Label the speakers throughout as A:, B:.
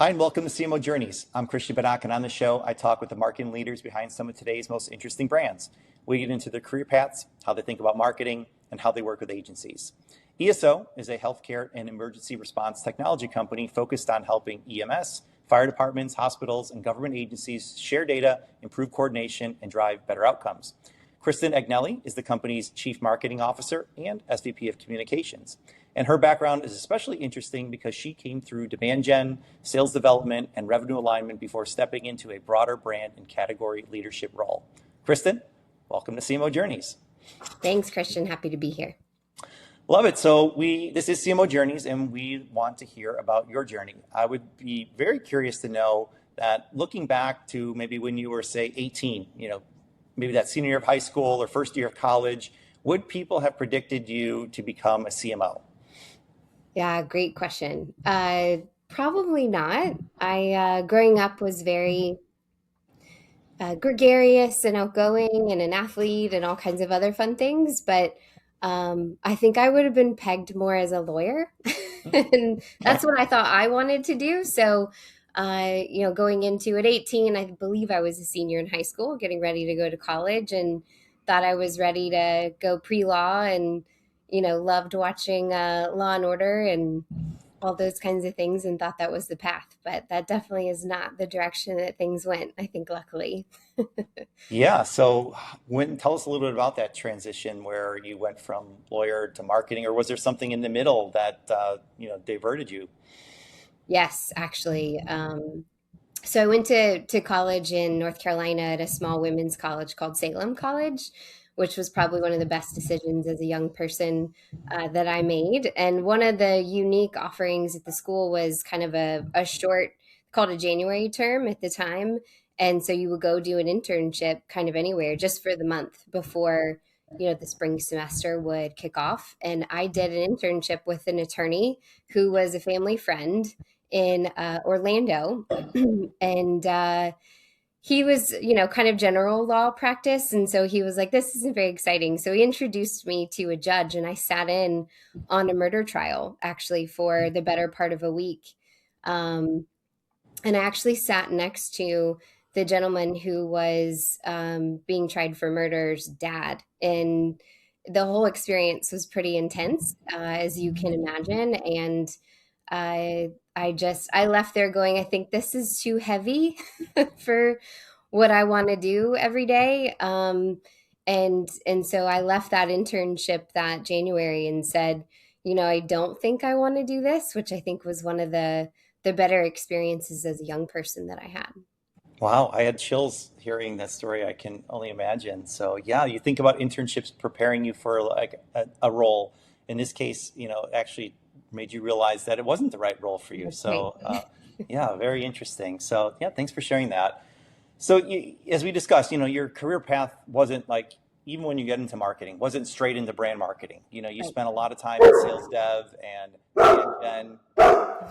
A: Hi, and welcome to CMO Journeys. I'm Kristin Agnelli, and on the show, I talk with the marketing leaders behind some of today's most interesting brands. We get into their career paths, how they think about marketing, and how they work with agencies. ESO is a healthcare and emergency response technology company focused on helping EMS, fire departments, hospitals, and government agencies share data, improve coordination, and drive better outcomes. Kristin Agnelli is the company's Chief Marketing Officer and SVP of Communications. And her background is especially interesting because she came through demand gen, sales development, and revenue alignment before stepping into a broader brand and category leadership role. Kristin, welcome to CMO Journeys.
B: Thanks, Christian. Happy to be here.
A: Love it. So this is CMO Journeys, and we want to hear about your journey. I would be very curious to know that looking back to maybe when you were, say, 18, maybe that senior year of high school or first year of college, would people have predicted you to become a CMO?
B: Yeah, great question. Probably not. I growing up was very gregarious and outgoing and an athlete and all kinds of other fun things, but I think I would have been pegged more as a lawyer, and that's what I thought I wanted to do. So, going into at 18, I believe I was a senior in high school, getting ready to go to college, and thought I was ready to go pre-law, and loved watching Law and Order and all those kinds of things, and thought that was the path. But that definitely is not the direction that things went, I think, luckily.
A: Yeah. So tell us a little bit about that transition where you went from lawyer to marketing, or was there something in the middle that, diverted you?
B: Yes, actually. So I went to college in North Carolina at a small women's college called Salem College, which was probably one of the best decisions as a young person that I made. And one of the unique offerings at the school was kind of a short, called a January term at the time. And so you would go do an internship kind of anywhere just for the month before, the spring semester would kick off. And I did an internship with an attorney who was a family friend in Orlando. And he was, kind of general law practice. And so he was like, this isn't very exciting. So he introduced me to a judge, and I sat in on a murder trial actually for the better part of a week. And I actually sat next to the gentleman who was being tried for murder's dad. And the whole experience was pretty intense, as you can imagine. And I left there going, I think this is too heavy for what I want to do every day. And so I left that internship that January and said, I don't think I want to do this, which I think was one of the better experiences as a young person that I had.
A: Wow, I had chills hearing that story. I can only imagine. So yeah, you think about internships preparing you for like a role. In this case, actually made you realize that it wasn't the right role for you.
B: That's right.
A: So yeah, very interesting. So yeah, thanks for sharing that. So as we discussed, your career path wasn't like, even when you get into marketing, wasn't straight into brand marketing. You
B: Right.
A: spent a lot of time in sales dev and then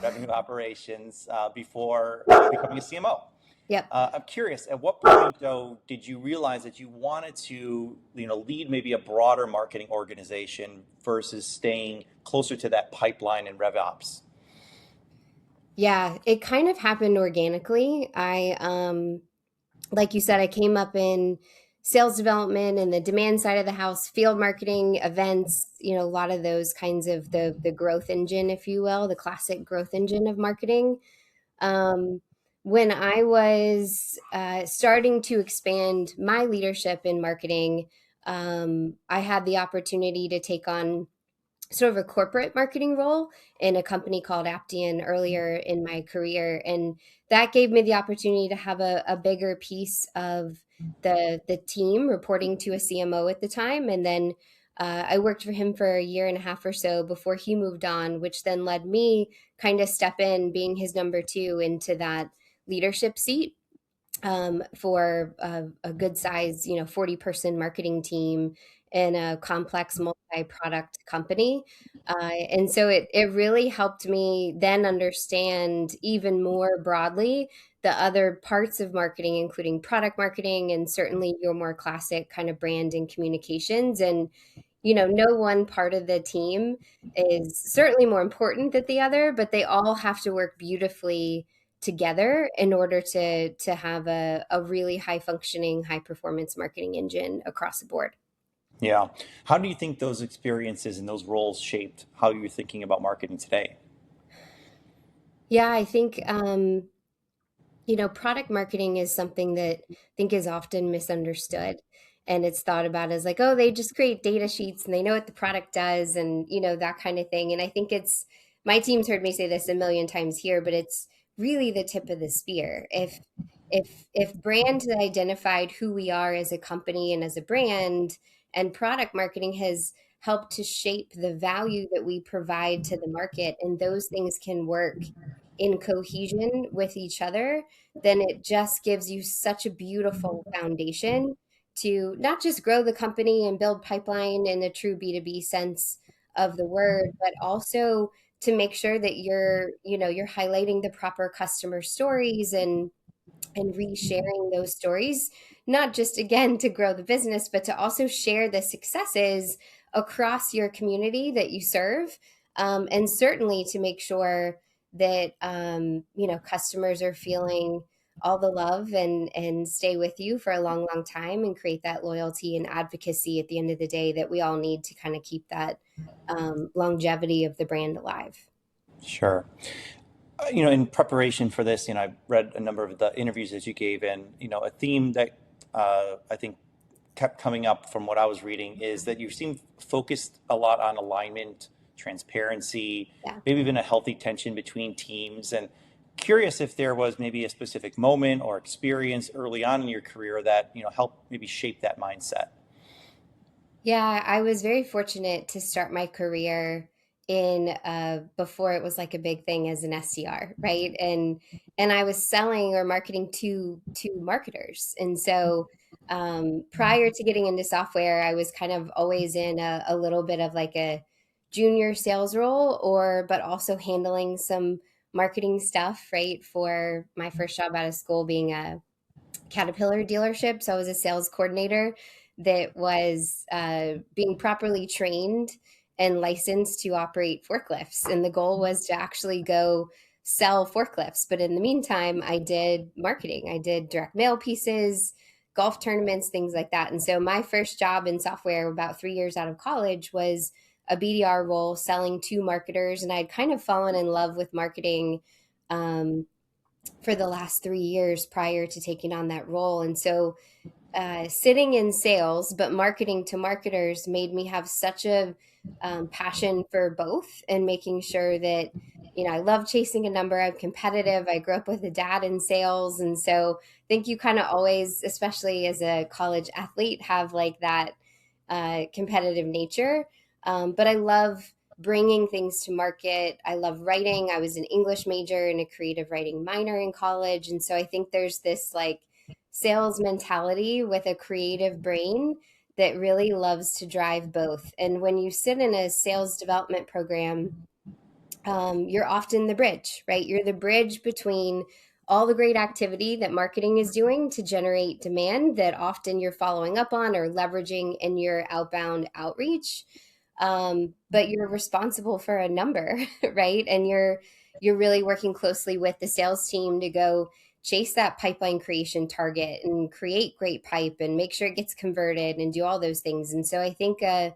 A: revenue operations before becoming a CMO.
B: Yep.
A: I'm curious, at what point, though, did you realize that you wanted to, lead maybe a broader marketing organization versus staying closer to that pipeline and rev ops?
B: Yeah, it kind of happened organically. Like you said, I came up in sales development and the demand side of the house, field marketing, events, a lot of those kinds of the growth engine, if you will, the classic growth engine of marketing. Um, when I was starting to expand my leadership in marketing, I had the opportunity to take on sort of a corporate marketing role in a company called Aptian earlier in my career. And that gave me the opportunity to have a bigger piece of the team reporting to a CMO at the time. And then I worked for him for a year and a half or so before he moved on, which then led me kind of step in being his number two into that leadership seat for a good size, 40-person marketing team in a complex multi-product company. And so it really helped me then understand even more broadly the other parts of marketing, including product marketing and certainly your more classic kind of brand and communications. And, no one part of the team is certainly more important than the other, but they all have to work beautifully together in order to have a really high functioning, high performance marketing engine across the board.
A: Yeah. How do you think those experiences and those roles shaped how you're thinking about marketing today?
B: Yeah, I think product marketing is something that I think is often misunderstood. And it's thought about as like, oh, they just create data sheets and they know what the product does and, that kind of thing. And I think my team's heard me say this a million times here, but it's really the tip of the spear. If brand has identified who we are as a company and as a brand, and product marketing has helped to shape the value that we provide to the market, and those things can work in cohesion with each other, then it just gives you such a beautiful foundation to not just grow the company and build pipeline in a true B2B sense of the word, but also to make sure that you're highlighting the proper customer stories and resharing those stories, not just again to grow the business, but to also share the successes across your community that you serve. And certainly to make sure that customers are feeling all the love and stay with you for a long, long time and create that loyalty and advocacy at the end of the day that we all need to kind of keep that longevity of the brand alive.
A: Sure. In preparation for this, I read a number of the interviews that you gave, and a theme that I think kept coming up from what I was reading is that you seem focused a lot on alignment, transparency,
B: Yeah.
A: maybe even a healthy tension between teams. And curious if there was maybe a specific moment or experience early on in your career that helped maybe shape that mindset.
B: Yeah, I was very fortunate to start my career in before it was like a big thing as an SDR, right? And I was selling or marketing to marketers. And so prior to getting into software, I was kind of always in a little bit of like a junior sales role, or but also handling some marketing stuff, right? For my first job out of school being a Caterpillar dealership. So I was a sales coordinator that was being properly trained and licensed to operate forklifts. And the goal was to actually go sell forklifts. But in the meantime, I did marketing, I did direct mail pieces, golf tournaments, things like that. And so my first job in software about 3 years out of college was a BDR role selling to marketers. And I'd kind of fallen in love with marketing. For the last 3 years prior to taking on that role. And so sitting in sales, but marketing to marketers made me have such a passion for both and making sure that, I love chasing a number. I'm competitive. I grew up with a dad in sales. And so I think you kind of always, especially as a college athlete, have like that competitive nature. But I love bringing things to market. I love writing. I was an English major and a creative writing minor in college. And so I think there's this like sales mentality with a creative brain that really loves to drive both. And when you sit in a sales development program, you're often the bridge, right? You're the bridge between all the great activity that marketing is doing to generate demand that often you're following up on or leveraging in your outbound outreach. But you're responsible for a number, right? And you're really working closely with the sales team to go chase that pipeline creation target and create great pipe and make sure it gets converted and do all those things. And so I think a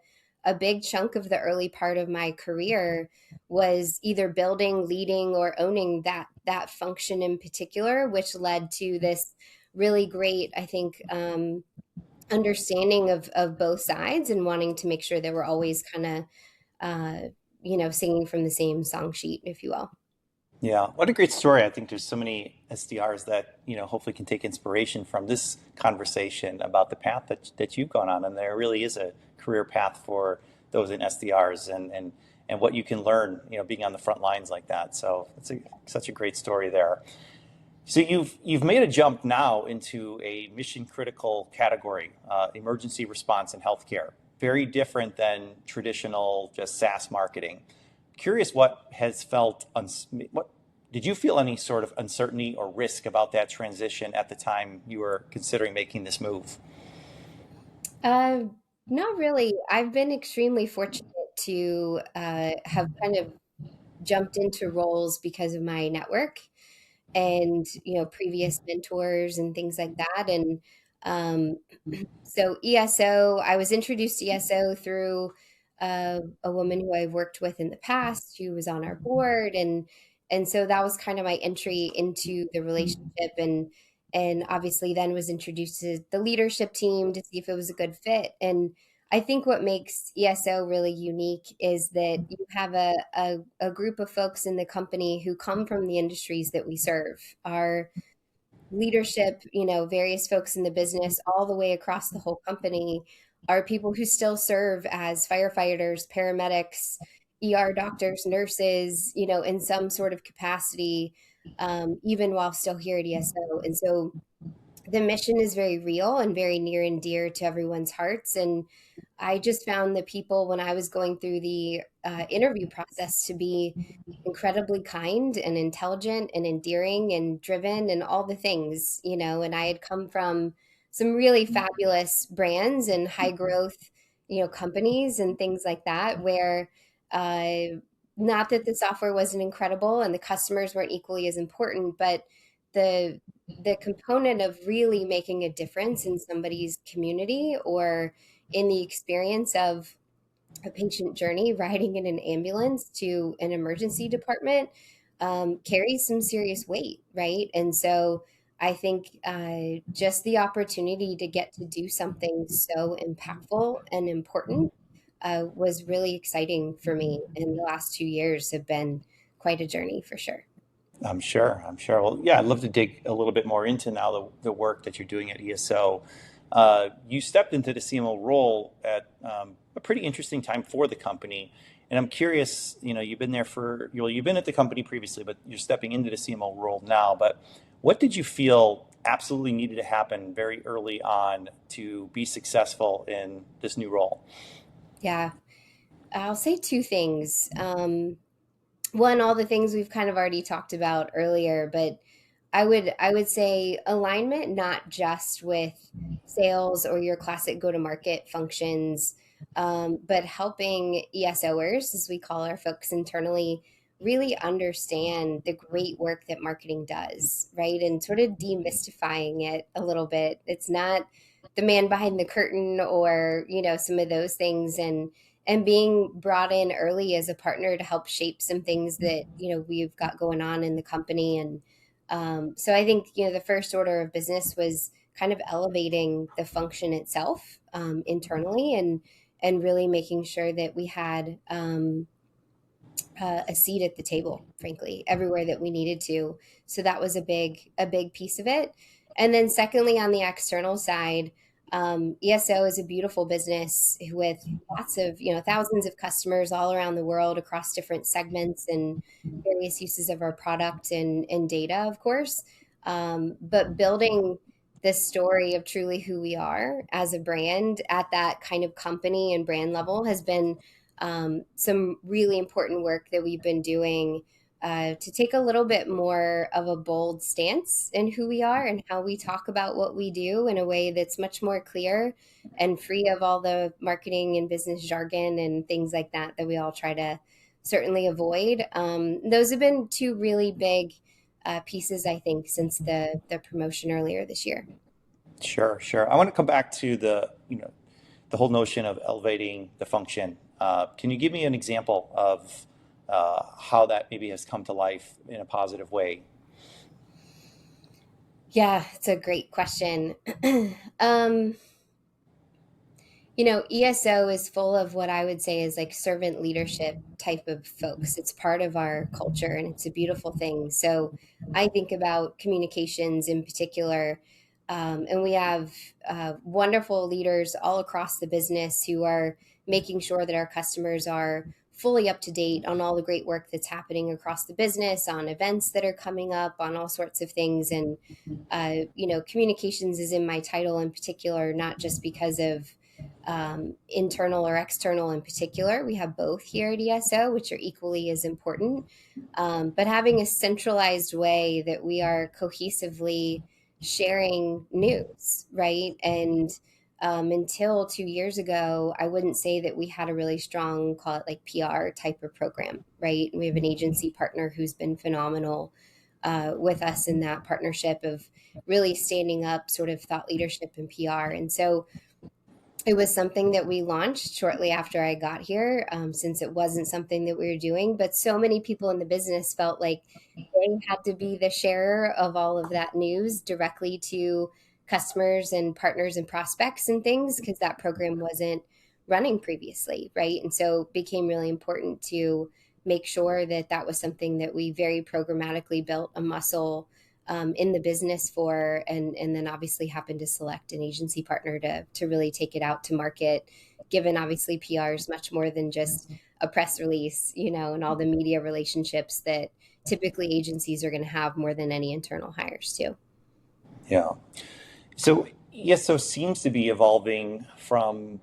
B: big chunk of the early part of my career was either building, leading, or owning that function in particular, which led to this really great, I think, understanding of both sides and wanting to make sure that we're always kind of singing from the same song sheet, if you will.
A: Yeah, what a great story. I think there's so many SDRs that, hopefully can take inspiration from this conversation about the path that you've gone on. And there really is a career path for those in SDRs and what you can learn, being on the front lines like that. So it's such a great story there. So you've made a jump now into a mission critical category, emergency response in healthcare. Very different than traditional just SaaS marketing. Curious what has felt, what did you feel any sort of uncertainty or risk about that transition at the time you were considering making this move?
B: Uh, Not really. I've been extremely fortunate to have kind of jumped into roles because of my network. and previous mentors and things like that. And um, so ESO, I was introduced to ESO through a woman who I've worked with in the past. She was on our board, and so that was kind of my entry into the relationship, and obviously then was introduced to the leadership team to see if it was a good fit. And I think what makes ESO really unique is that you have a group of folks in the company who come from the industries that we serve. Our leadership, various folks in the business, all the way across the whole company, are people who still serve as firefighters, paramedics, ER doctors, nurses, in some sort of capacity, even while still here at ESO. And so the mission is very real and very near and dear to everyone's hearts. And I just found the people when I was going through the interview process to be incredibly kind and intelligent and endearing and driven and all the things, and I had come from some really fabulous brands and high growth, companies and things like that, where uh, not that the software wasn't incredible and the customers weren't equally as important, but the the component of really making a difference in somebody's community or in the experience of a patient journey riding in an ambulance to an emergency department carries some serious weight, right? And so I think just the opportunity to get to do something so impactful and important was really exciting for me. And the last 2 years have been quite a journey for sure.
A: I'm sure. I'm sure. Well, yeah, I'd love to dig a little bit more into now the work that you're doing at ESO. You stepped into the CMO role at a pretty interesting time for the company, and I'm curious. You've been there you've been at the company previously, but you're stepping into the CMO role now. But what did you feel absolutely needed to happen very early on to be successful in this new role?
B: Yeah, I'll say two things. One, all the things we've kind of already talked about earlier, but I would say alignment not just with sales or your classic go-to-market functions, but helping ESOers, as we call our folks internally, really understand the great work that marketing does, right? And sort of demystifying it a little bit. It's not the man behind the curtain or, some of those things. And being brought in early as a partner to help shape some things that we've got going on in the company. And so I think the first order of business was kind of elevating the function itself internally, and really making sure that we had a seat at the table, frankly, everywhere that we needed to. So that was a big piece of it. And then secondly, on the external side, ESO is a beautiful business with lots of, thousands of customers all around the world across different segments and various uses of our product and data, of course. But building this story of truly who we are as a brand at that kind of company and brand level has been some really important work that we've been doing to take a little bit more of a bold stance in who we are and how we talk about what we do in a way that's much more clear and free of all the marketing and business jargon and things like that we all try to certainly avoid. Those have been two really big pieces, I think, since the promotion earlier this year.
A: Sure, sure. I want to come back to the whole notion of elevating the function. Can you give me an example of how that maybe has come to life in a positive way?
B: Yeah, it's a great question. um, ESO is full of what I would say is like servant leadership type of folks. It's part of our culture and it's a beautiful thing. So I think about communications in particular. And we have wonderful leaders all across the business who are making sure that our customers are fully up to date on all the great work that's happening across the business, on events that are coming up, on all sorts of things. And, communications is in my title in particular, not just because of internal or external in particular. We have both here at ESO, which are equally as important. But having a centralized way that we are cohesively sharing news, right? And until 2 years ago, I wouldn't say that we had a really strong, call it like PR type of program, right? We have an agency partner who's been phenomenal. with us in that partnership of really standing up sort of thought leadership and PR. And so it was something that we launched shortly after I got here, since it wasn't something that we were doing. But so many people in the business felt like they had to be the sharer of all of that news directly to customers and partners and prospects and things, because that program wasn't running previously, right? And so it became really important to make sure that that was something that we very programmatically built a muscle in the business for, and then obviously happened to select an agency partner to really take it out to market, given obviously PR is much more than just a press release, and all the media relationships that typically agencies are going to have more than any internal hires too.
A: Yeah. So ESO seems to be evolving from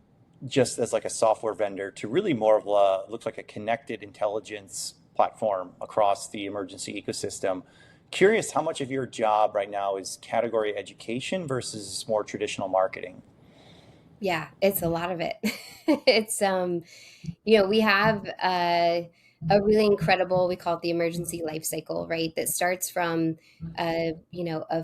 A: just as like a software vendor to really more of a, looks like a connected intelligence platform across the emergency ecosystem. Curious how much of your job right now is category education versus more traditional marketing?
B: Yeah, it's a lot of it. It's we have a really incredible, we call it the emergency life cycle, right? That starts from a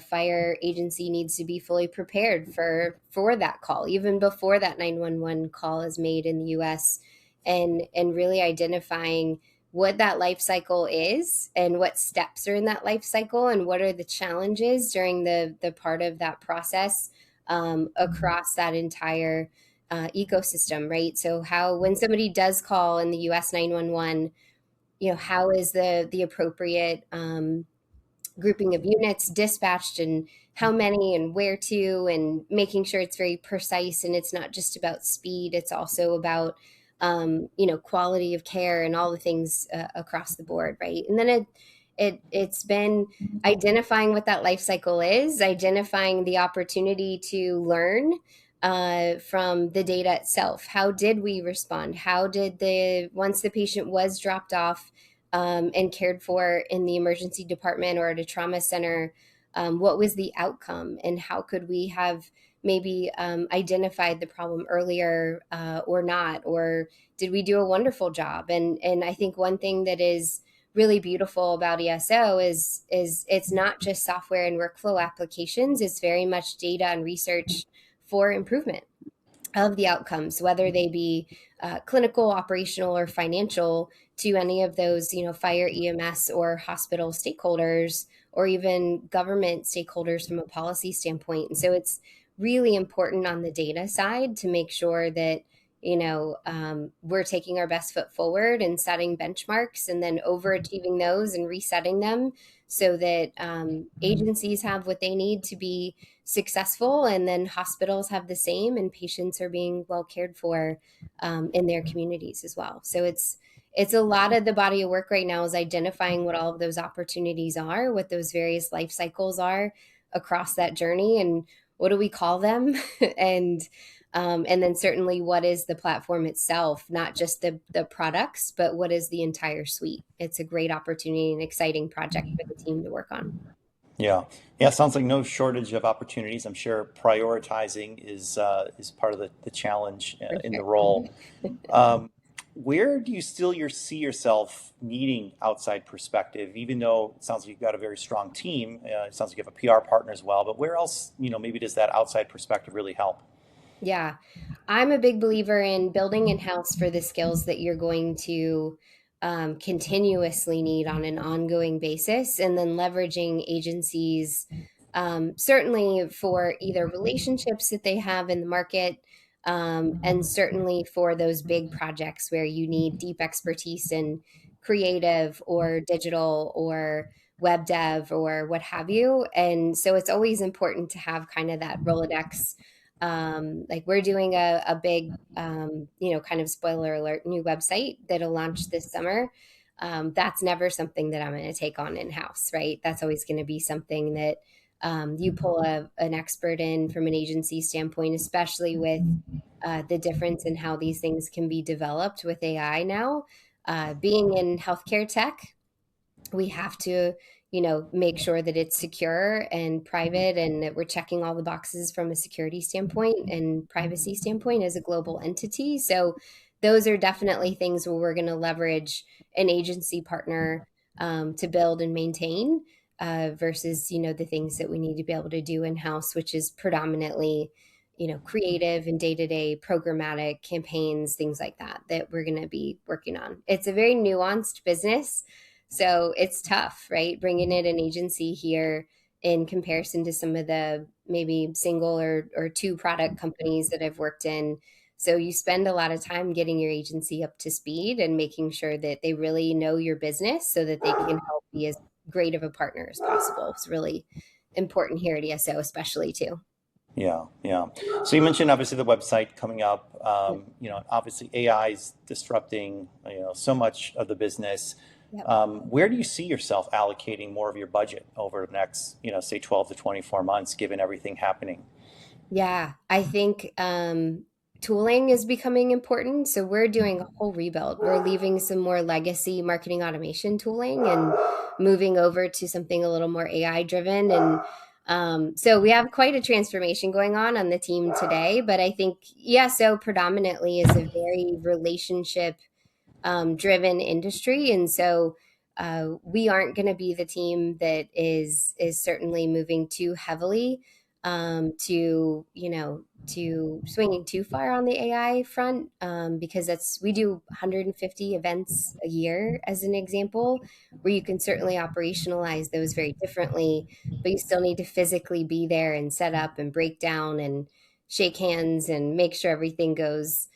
B: fire agency needs to be fully prepared for that call, even before that 911 call is made in the US, and really identifying what that life cycle is and what steps are in that life cycle and what are the challenges during the part of that process, across that entire ecosystem, right? So how, when somebody does call in the US 911, how is the appropriate grouping of units dispatched, and how many and where to, and making sure it's very precise, and it's not just about speed, it's also about quality of care and all the things across the board, right? And then it's been identifying what that life cycle is, identifying the opportunity to learn from the data itself. How did we respond? How did once the patient was dropped off and cared for in the emergency department or at a trauma center, what was the outcome, and how could we have maybe identified the problem earlier, or not, or did we do a wonderful job? And I think one thing that is really beautiful about ESO is it's not just software and workflow applications. It's very much data and research for improvement of the outcomes, whether they be clinical, operational, or financial, to any of those, fire, EMS, or hospital stakeholders, or even government stakeholders from a policy standpoint. And so it's really important on the data side to make sure that we're taking our best foot forward and setting benchmarks, and then overachieving those and resetting them, so that agencies have what they need to be successful, and then hospitals have the same, and patients are being well cared for in their communities as well. So it's a lot of the body of work right now is identifying what all of those opportunities are, what those various life cycles are across that journey, and what do we call them, and then certainly what is the platform itself, not just the products, but what is the entire suite. It's a great opportunity and exciting project for the team to work on.
A: Yeah, yeah. Sounds like no shortage of opportunities. I'm sure prioritizing is part of the challenge
B: For
A: in the
B: sure.
A: role. Where do you still see yourself needing outside perspective? Even though it sounds like you've got a very strong team, it sounds like you have a PR partner as well. But where else, maybe does that outside perspective really help?
B: Yeah. I'm a big believer in building in-house for the skills that you're going to continuously need on an ongoing basis, and then leveraging agencies, certainly for either relationships that they have in the market, and certainly for those big projects where you need deep expertise in creative or digital or web dev or what have you. And so it's always important to have kind of that Rolodex. Like we're doing a big, kind of spoiler alert, new website that'll launch this summer. That's never something that I'm going to take on in-house, right? That's always going to be something that you pull an expert in from an agency standpoint, especially with the difference in how these things can be developed with AI now. Being in healthcare tech, we have to make sure that it's secure and private, and that we're checking all the boxes from a security standpoint and privacy standpoint as a global entity. So those are definitely things where we're going to leverage an agency partner to build and maintain. versus, the things that we need to be able to do in-house, which is predominantly, creative and day-to-day programmatic campaigns, things like that, that we're going to be working on. It's a very nuanced business. So it's tough, right? Bringing in an agency here in comparison to some of the maybe single or two product companies that I've worked in. So you spend a lot of time getting your agency up to speed and making sure that they really know your business so that they can help be as great of a partner as possible. It's really important here at ESO, especially too.
A: Yeah, yeah. So you mentioned obviously the website coming up.
B: Yep.
A: Obviously AI is disrupting so much of the business.
B: Yep.
A: Where do you see yourself allocating more of your budget over the next say 12 to 24 months, given everything happening?
B: Yeah, I think tooling is becoming important. So we're doing a whole rebuild. We're leaving some more legacy marketing automation tooling and moving over to something a little more AI driven. And so we have quite a transformation going on the team today. But I think ESO predominantly is a very relationship driven industry, and so we aren't going to be the team that is certainly moving too heavily to swinging too far on the AI front, because that's we do 150 events a year as an example, where you can certainly operationalize those very differently, but you still need to physically be there and set up and break down and shake hands and make sure everything goes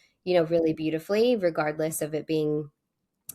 B: really beautifully, regardless of it being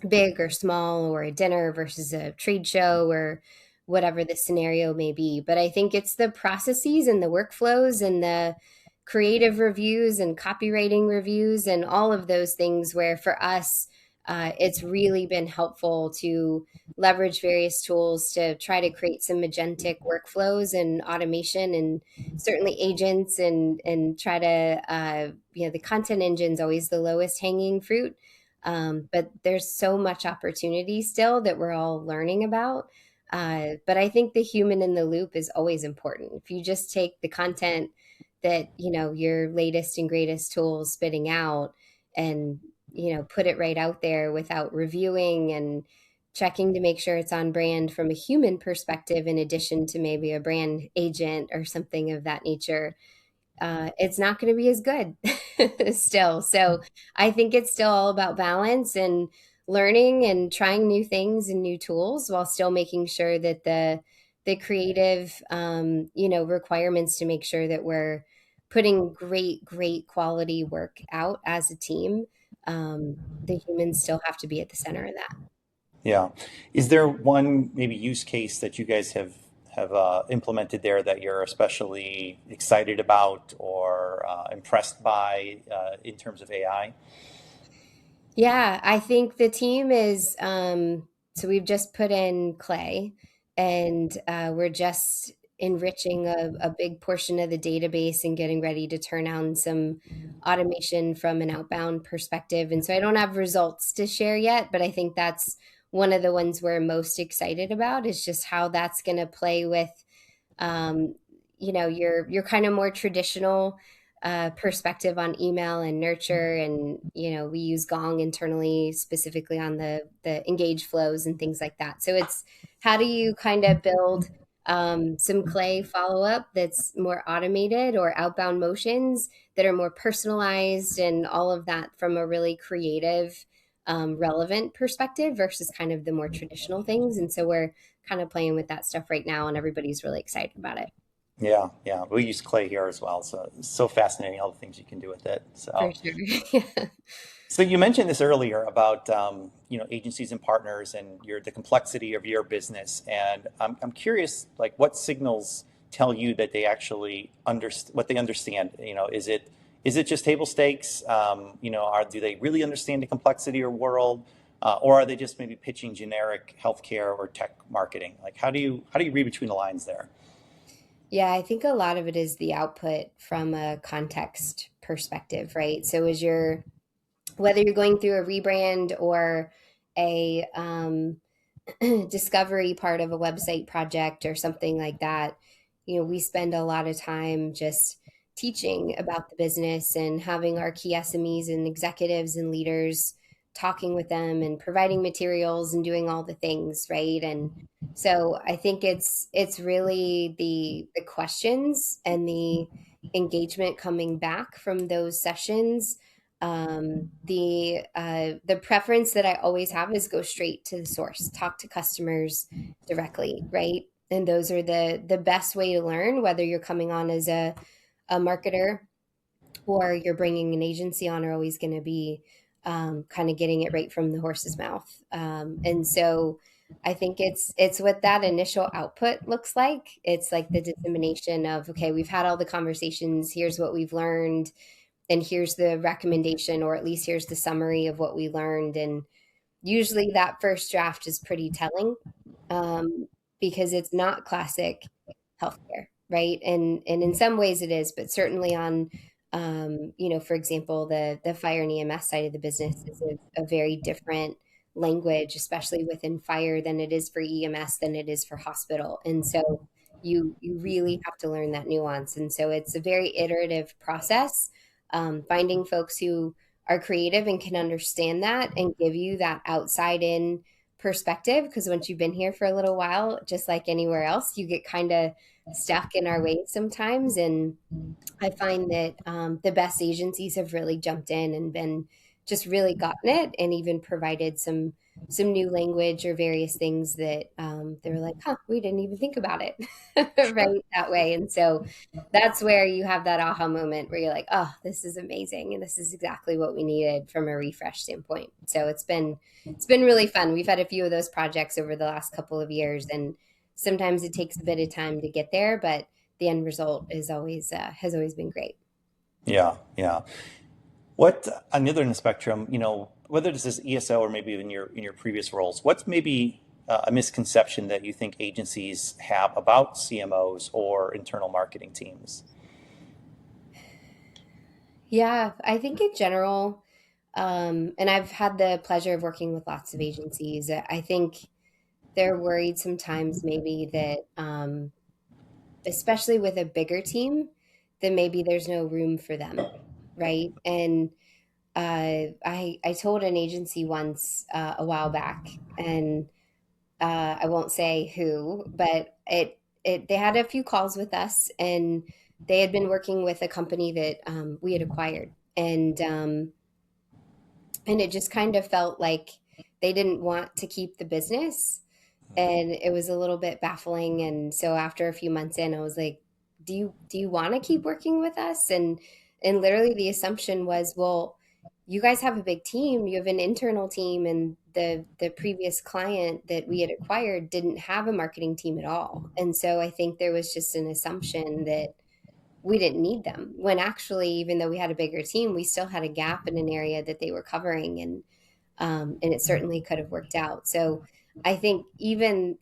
B: big or small or a dinner versus a trade show or whatever the scenario may be. But I think it's the processes and the workflows and the creative reviews and copywriting reviews and all of those things where for us, it's really been helpful to leverage various tools to try to create some agentic workflows and automation and certainly agents and try to the content engine's always the lowest hanging fruit, but there's so much opportunity still that we're all learning about. But I think the human in the loop is always important. If you just take the content that, your latest and greatest tools spitting out and, put it right out there without reviewing and checking to make sure it's on brand from a human perspective, in addition to maybe a brand agent or something of that nature, it's not going to be as good still. So I think it's still all about balance and learning and trying new things and new tools while still making sure that the creative requirements to make sure that we're putting great quality work out as a team. The humans still have to be at the center of that.
A: Yeah. Is there one maybe use case that you guys have implemented there that you're especially excited about or impressed by in terms of AI?
B: Yeah, I think the team is so we've just put in clay, and we're just enriching a big portion of the database and getting ready to turn on some automation from an outbound perspective. And so I don't have results to share yet, but I think that's one of the ones we're most excited about, is just how that's going to play with um, your kind of more traditional perspective on email and nurture. And we use Gong internally, specifically on the engage flows and things like that. So it's how do you kind of build some clay follow up that's more automated, or outbound motions that are more personalized, and all of that from a really creative, relevant perspective versus kind of the more traditional things. And so we're kind of playing with that stuff right now, and everybody's really excited about it.
A: Yeah, yeah. We use clay here as well. So it's so fascinating all the things you can do with it.
B: For
A: So,
B: sure.
A: so you mentioned this earlier about agencies and partners and the complexity of your business, and I'm curious, like what signals tell you that they actually what they understand? Is it just table stakes? Do they really understand the complexity of world, or are they just maybe pitching generic healthcare or tech marketing? Like how do you read between the lines there?
B: Yeah, I think a lot of it is the output from a context perspective, right? So as you're whether you're going through a rebrand or a discovery part of a website project or something like that, we spend a lot of time just teaching about the business and having our key SMEs and executives and leaders talking with them and providing materials and doing all the things, right? And so I think it's really the questions and the engagement coming back from those sessions. The preference that I always have is go straight to the source, talk to customers directly, right? And those are the best way to learn, whether you're coming on as a marketer or you're bringing an agency on, are always going to be kind of getting it right from the horse's mouth. And so I think it's what that initial output looks like. It's like the dissemination of, okay, we've had all the conversations. Here's what we've learned. And here's the recommendation, or at least here's the summary of what we learned. And usually that first draft is pretty telling, because it's not classic healthcare, right? And in some ways it is, but certainly on, for example, the fire and EMS side of the business is a very different language, especially within fire, than it is for EMS, than it is for hospital. And so you really have to learn that nuance. And so it's a very iterative process, finding folks who are creative and can understand that and give you that outside in perspective. Because once you've been here for a little while, just like anywhere else, you get kind of stuck in our ways sometimes. And I find that the best agencies have really jumped in and been just really gotten it, and even provided some new language or various things that they were like, huh, we didn't even think about it right that way. And so that's where you have that aha moment where you're like, oh, this is amazing, and this is exactly what we needed from a refresh standpoint. So it's been really fun. We've had a few of those projects over the last couple of years, and sometimes it takes a bit of time to get there, but the end result is always has always been great.
A: Yeah, yeah. What on the other end of the spectrum, whether this is ESO or maybe in your previous roles, what's maybe a misconception that you think agencies have about CMOs or internal marketing teams?
B: Yeah, I think in general, and I've had the pleasure of working with lots of agencies. I think they're worried sometimes maybe that, especially with a bigger team, that maybe there's no room for them, right? And I told an agency once, a while back, and I won't say who, but they had a few calls with us, and they had been working with a company that we had acquired, and it just kind of felt like they didn't want to keep the business, and it was a little bit baffling. And so after a few months in, I was like, do you want to keep working with us? And literally the assumption was, well, you guys have a big team, you have an internal team, and the previous client that we had acquired didn't have a marketing team at all. And so I think there was just an assumption that we didn't need them, when actually, even though we had a bigger team, we still had a gap in an area that they were covering. And it certainly could have worked out. So I think even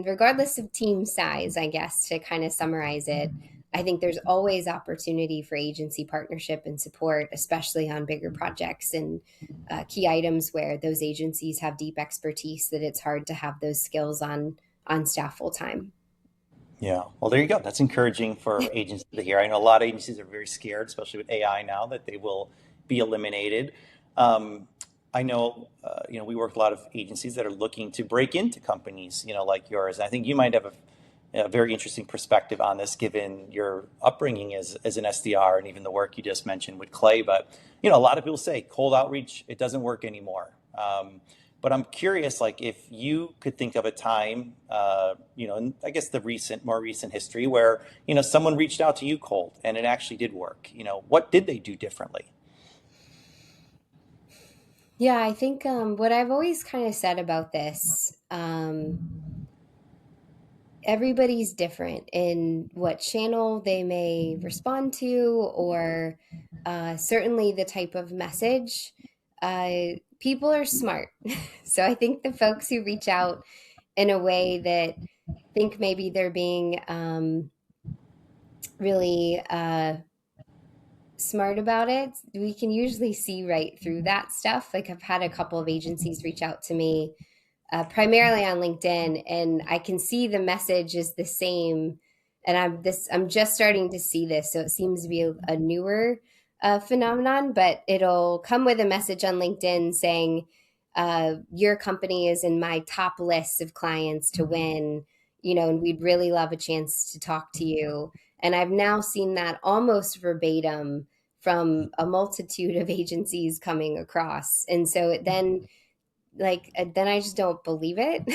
B: regardless of team size, I guess, to kind of summarize it, I think there's always opportunity for agency partnership and support, especially on bigger projects and key items where those agencies have deep expertise that it's hard to have those skills on staff full time.
A: Yeah. Well, there you go. That's encouraging for agencies to hear. I know a lot of agencies are very scared, especially with AI now, that they will be eliminated. I know, we work with a lot of agencies that are looking to break into companies, like yours. And I think you might have a very interesting perspective on this, given your upbringing as an SDR and even the work you just mentioned with Clay. But, a lot of people say cold outreach, it doesn't work anymore. But I'm curious, like, if you could think of a time, in I guess the more recent history where, someone reached out to you cold and it actually did work. What did they do differently?
B: Yeah, I think what I've always kind of said about this, everybody's different in what channel they may respond to, or certainly the type of message. People are smart. So I think the folks who reach out in a way that think maybe they're being really smart about it, we can usually see right through that stuff. Like, I've had a couple of agencies reach out to me, primarily on LinkedIn, and I can see the message is the same. And I'm just starting to see this, so it seems to be a newer phenomenon, but it'll come with a message on LinkedIn saying, your company is in my top list of clients to win, and we'd really love a chance to talk to you. And I've now seen that almost verbatim from a multitude of agencies coming across. And so then I just don't believe it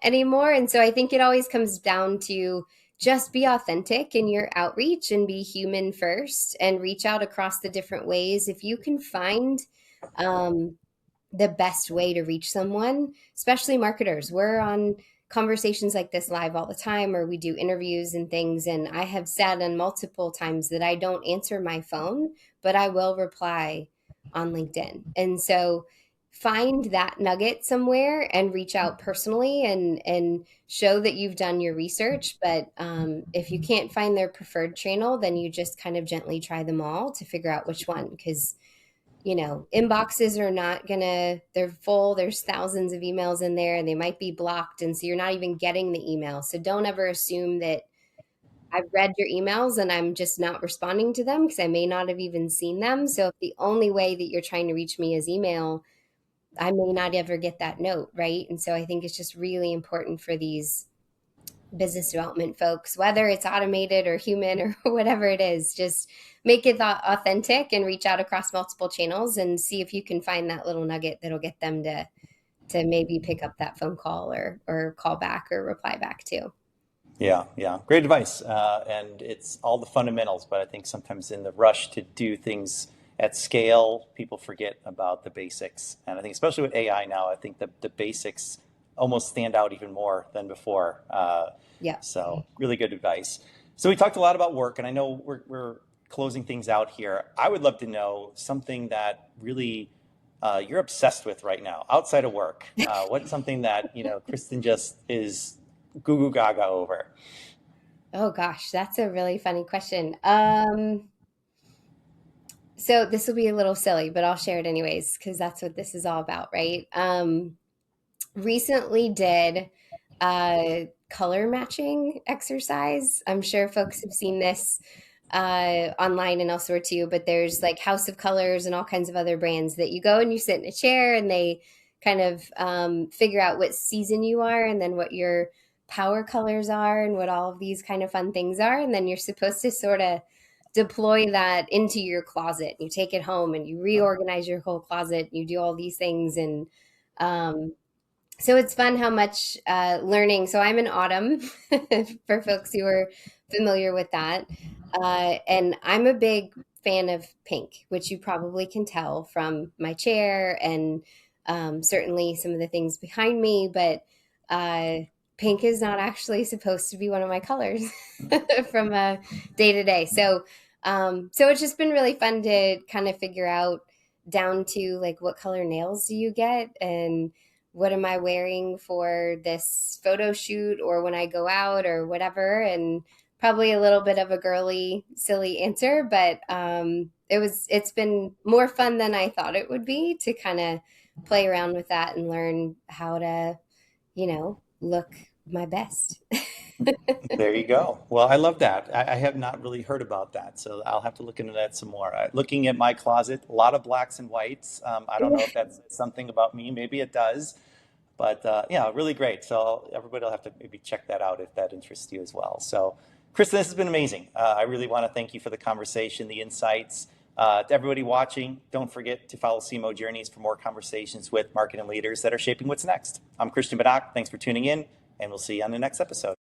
B: anymore. And so I think it always comes down to just be authentic in your outreach and be human first and reach out across the different ways. If you can find the best way to reach someone, especially marketers, we're on conversations like this live all the time, or we do interviews and things. And I have said on multiple times that I don't answer my phone, but I will reply on LinkedIn. And so find that nugget somewhere and reach out personally and show that you've done your research. But if you can't find their preferred channel, then you just kind of gently try them all to figure out which one, because inboxes are not gonna, they're full. There's thousands of emails in there and they might be blocked. And so you're not even getting the email. So don't ever assume that I've read your emails and I'm just not responding to them, because I may not have even seen them. So if the only way that you're trying to reach me is email, I may not ever get that note, right? And so I think it's just really important for these business development folks, whether it's automated or human or whatever it is, just make it authentic and reach out across multiple channels and see if you can find that little nugget that'll get them to maybe pick up that phone call or call back or reply back too.
A: Yeah, yeah, great advice. And it's all the fundamentals, but I think sometimes in the rush to do things at scale, people forget about the basics. And I think especially with AI now, I think the basics almost stand out even more than before.
B: Yeah.
A: So really good advice. So we talked a lot about work, and I know we're closing things out here. I would love to know something that really you're obsessed with right now outside of work. What's something that, Kristin just is goo goo gaga over?
B: Oh gosh, that's a really funny question. So this will be a little silly, but I'll share it anyways, because that's what this is all about, right? Recently did a color matching exercise. I'm sure folks have seen this online and elsewhere too, but there's like House of Colors and all kinds of other brands that you go and you sit in a chair and they kind of figure out what season you are and then what your power colors are and what all of these kind of fun things are. And then you're supposed to sort of deploy that into your closet. You take it home and you reorganize your whole closet. You do all these things. And so it's fun how much learning. So I'm an autumn for folks who are familiar with that. And I'm a big fan of pink, which you probably can tell from my chair and certainly some of the things behind me. But pink is not actually supposed to be one of my colors from a day to day. So it's just been really fun to kind of figure out down to like what color nails do you get and what am I wearing for this photo shoot or when I go out or whatever. And probably a little bit of a girly, silly answer, but it's been more fun than I thought it would be to kind of play around with that and learn how to, look my best.
A: There you go. Well, I love that. I have not really heard about that, so I'll have to look into that some more. Looking at my closet, a lot of blacks and whites. I don't know if that's something about me. Maybe it does, but yeah, really great. So everybody will have to maybe check that out if that interests you as well. So, Kristin, this has been amazing. I really want to thank you for the conversation, the insights. To everybody watching, don't forget to follow CMO Journeys for more conversations with marketing leaders that are shaping what's next. I'm Christian Badak. Thanks for tuning in, and we'll see you on the next episode.